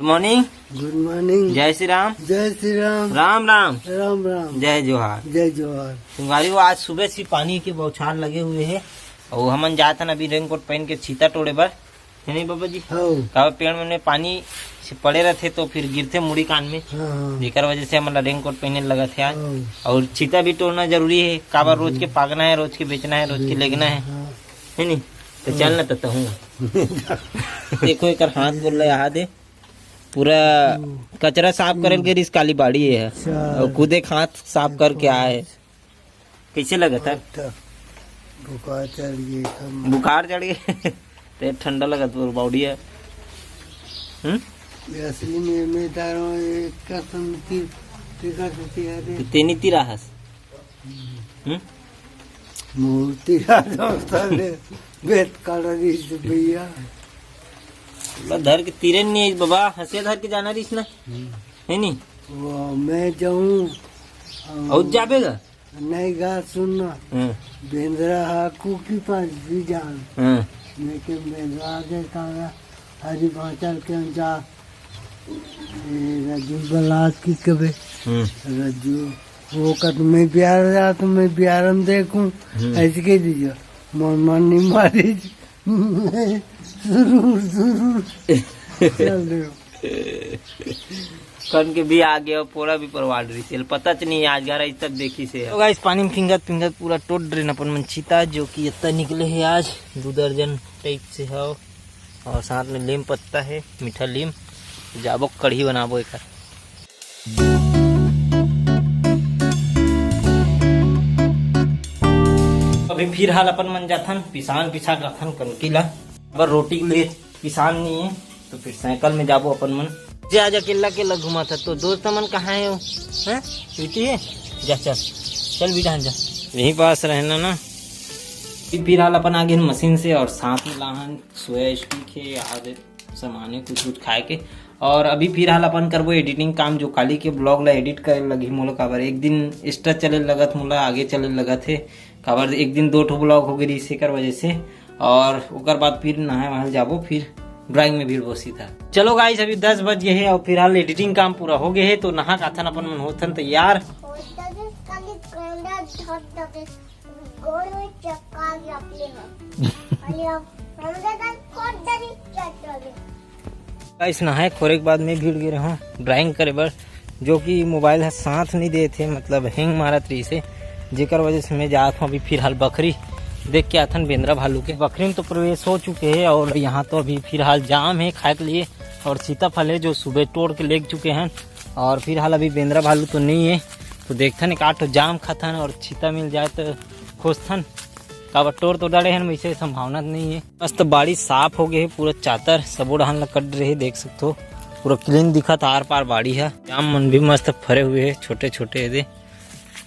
Good morning. Good morning. जय श्री राम। जय श्री राम। राम राम। राम राम। जय जोहार। जय जोहार। तुम्हारी वो आज सुबह से पानी के बौछार लगे हुए है और हमन जाते अभी रेनकोट पहन के छीता तोड़े बर है नहीं बाबा जी। का पेड़ में पानी से पड़े रहते तो फिर गिरते मुड़ी कान में, जेकर वजह से हमारा रेनकोट पहनने लगा थे आज। और छीता भी तोड़ना जरूरी है, काबर रोज के पागना है, रोज के बेचना है, रोज के लेगना है नहीं। तो चलना तो हूँ देखो एक हाथ बोल रहा यहाँ दे पूरा कचरा साफ करे के रिस काली बाड़ी है और खुद एक हाथ साफ करके आए। कैसे लगा था? बुखार चढ़ गया। बुखार चढ़ गया तो ठंडा लगा तो बॉडी है। असली में मैं तारो एक कसम तेनी तिराहस मूर्ति राजस्थान बेत काढ़ा रही भैया धर के तीरे नहीं बाबा, हंसे धर के जाना रही ना है नहीं। वो मैं जाऊँ और जाबेगा नहीं गा सुनना बेंद्रा हाकू की पास भी जान लेकिन बेंद्रा देता हरी बांचल के जा रज्जू बलाद की कबे रज्जू वो का तुम्हें प्यार जा तुम्हें प्यार हम देखूं ऐसे के दीजिए मन नहीं मारी जरूर चल रहे कन के भी आ गया पूरा भी परवाड़ रही थी, पता नहीं आज गारा तक देखी से तो गाइस पानी में फिंगत पूरा टोट रहे अपन मन चीता जो कि इतना निकले है आज 2 दर्जन टाइप से है और साथ में लीम पत्ता है, मीठा लीम। जाबो कढ़ी बनाबो एक। अभी फिर हाल अपन मन जाथन पिसान पिछा रखन कनकीला अगर रोटी के लिए पिसान नहीं है तो फिर साइकिल में जाबो अपन मन जे आज अकेला घुमा था। तो दोस्त मन कहाँ है वो हैं है जा चल बिठान जा यहीं पास रहना ना। फिर हाल अपन आगे मशीन से और साथ में लाहन सोया स्टिक है आधे सामान कुछ खाए के। और अभी फिर हाल अपन करबो एडिटिंग काम जो काली के ब्लॉग ला एडिट करे लगी मोला काबर एक दिन एक्स्ट्रा चले लगत मोला आगे चले लगा थे काबर एक दिन 2 ठो ब्लॉग हो गई इसी कर वजह से। और उकर बाद फिर नहाए वहां जाबो फिर ड्राइंग में भीड़ बसी था। चलो गाइस अभी 10 बज गए है और फिर हाल एडिटिंग काम पूरा हो गए है तो नहा काथन अपन मन होथन तैयार। गाइस नहाए खोरे के बाद में भीड़ गिरे हूँ ड्राइंग करे बर जो कि मोबाइल है साथ नहीं दे थे मतलब हैंग मारत रही से जेकर वजह से मैं जात हूँ। अभी फिर हाल बकरी देख के आथन बेंद्रा भालू के बकरी में तो प्रवेश हो चुके हैं और यहाँ तो अभी फिर हाल जाम है खाए के लिए और सीताफल है जो सुबह तोड़ के ले चुके हैं। और फिर हाल अभी बेंद्रा भालू तो नहीं है तो देखथन एक 8 जाम खाथन और चीता मिल जाए तो खोजथन काबर तोड़ तो डरे हैं वैसे संभावना नहीं है। मस्त बाड़ी साफ हो गए है पूरा चातर सबो डहान ला कट रहे देख सकते हो पूरा क्लीन दिखत आर पार बाड़ी है। जाम मन भी मस्त फरे हुए है छोटे छोटे दे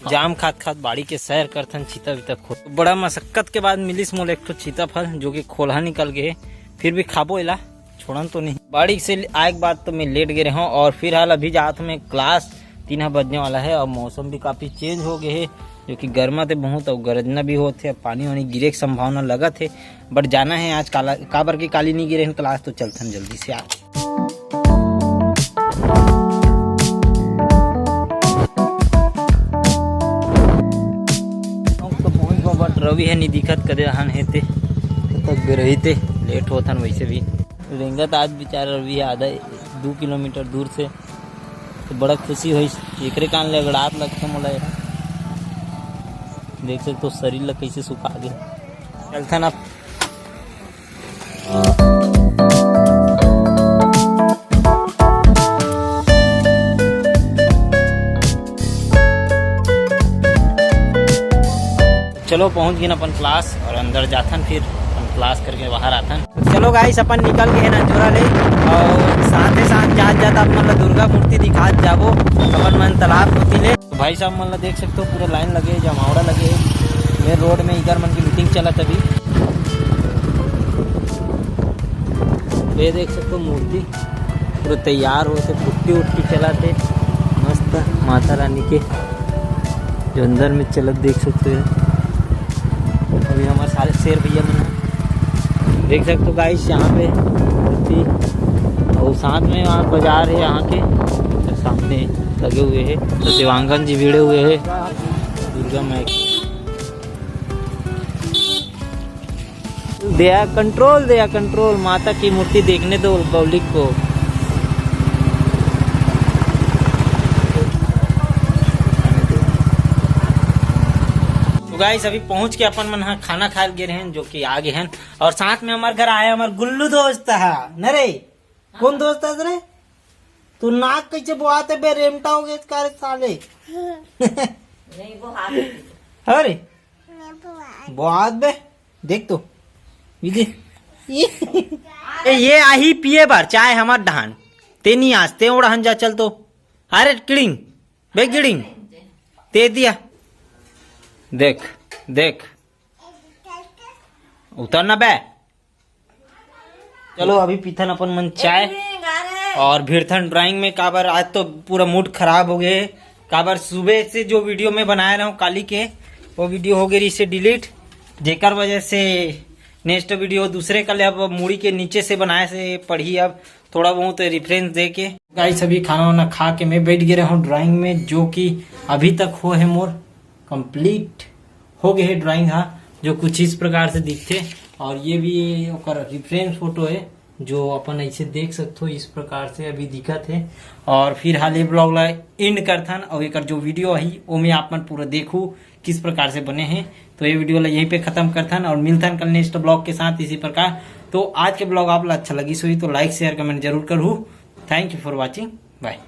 जाम खात बाड़ी के सैर करथन चीता भी तक तो बड़ा मशक्कत के बाद मिलिस मोल एक चीता फल जो कि खोलहा निकल गए फिर भी खाबो इला छोड़न तो नहीं। बाड़ी से आए के बाद तो मैं लेट गए हूँ और फिर हाल अभी जात में क्लास 3 बजने वाला है और मौसम भी काफी चेंज हो गए है जो कि गर्मा थे बहुत और गरजना भी होते पानी वानी गिरे की संभावना लगा थे बट जाना है आज काबर की काली नहीं गिरे क्लास तो चलथन जल्दी से आज। बट रवि है नहीं दिखत कदे हन है ते तक रही थे लेट होथन वैसे भी रेंगत आज बेचारा रवि आधा 2 किलोमीटर दूर से तो बड़ा खुशी हुई एकरे कान ले गड़ात लगता मोला देख सकते तो शरीर ला कैसे सुखा गया चलथन अब। चलो पहुंच गए अपन क्लास और अंदर जाथन फिर अपन क्लास करके बाहर आथन। चलो गाइस अपन निकल गए ना जोरा ले और साथ ही साथ जात अपन दुर्गा मूर्ति दिखा जाबो अपन मन तालाब होती ले तो भाई साहब मन देख सकते हो पूरा लाइन लगे जमावड़ा लगे मेरे रोड में इधर मन की मीटिंग चला तभी ये देख सकते हो मूर्ति पूरा तैयार होते पुट्टी उट्टी चलाते मस्त माता रानी के जो अंदर में चलत देख सकते हो। अभी हमारे सारे शेर भैया मन देख सकते हो गाइस यहाँ पे मूर्ति और साथ में वहाँ बाजार है यहाँ के तो सामने लगे हुए हैं। तो देवांगन जी भिड़े हुए हैं दुर्गा माई की। दया कंट्रोल माता की मूर्ति देखने दो पब्लिक को। तो गाइस अभी पहुंच के अपन मन खाना खा गए हैं जो कि आगे हैं। और साथ में हमारे घर आया हमारे गुल्लू दोस्त है न रे। कौन दोस्त है रे? तू नाक कैसे बुआते बे रेमटा हो गए कार साले। अरे बुआत बे देख तो ये आही पिए बार चाय हमार धान ते नहीं आसते उड़हन जा चल तो। अरे किड़िंग बे गिड़िंग ते दिया देख उतरना बे। चलो अभी पीथन अपन मन चाय और भीड़थन ड्राइंग में। काबर आज तो पूरा मूड खराब हो गए। काबर सुबह से जो वीडियो में बनाया रहा हूँ काली के वो वीडियो हो गई इसे डिलीट जेकर वजह से नेक्स्ट वीडियो दूसरे कल अब मूड़ी के नीचे से बनाए से पढ़ी अब थोड़ा बहुत रेफरेंस दे के। गाइस अभी खाना वाना खा के मैं बैठ गया हूँ ड्राइंग में जो कि अभी तक हो है मोर कंप्लीट हो गए है ड्राइंग। हाँ जो कुछ इस प्रकार से दिखते और ये भी ओकर रेफरेंस फोटो है जो अपन ऐसे देख सकते हो इस प्रकार से अभी दिखत है। और फिर हाल ये ब्लॉग ला एंड करथन और एक जो वीडियो है वो मैं आप मन पूरा देखू किस प्रकार से बने हैं। तो ये वीडियो ला यहीं पे खत्म करथन और मिलथन कल नेक्स्ट ब्लॉग के साथ इसी प्रकार। तो आज के ब्लॉग आप अच्छा लगी सो तो लाइक शेयर कमेंट जरूर करूँ। Thank you for watching bye.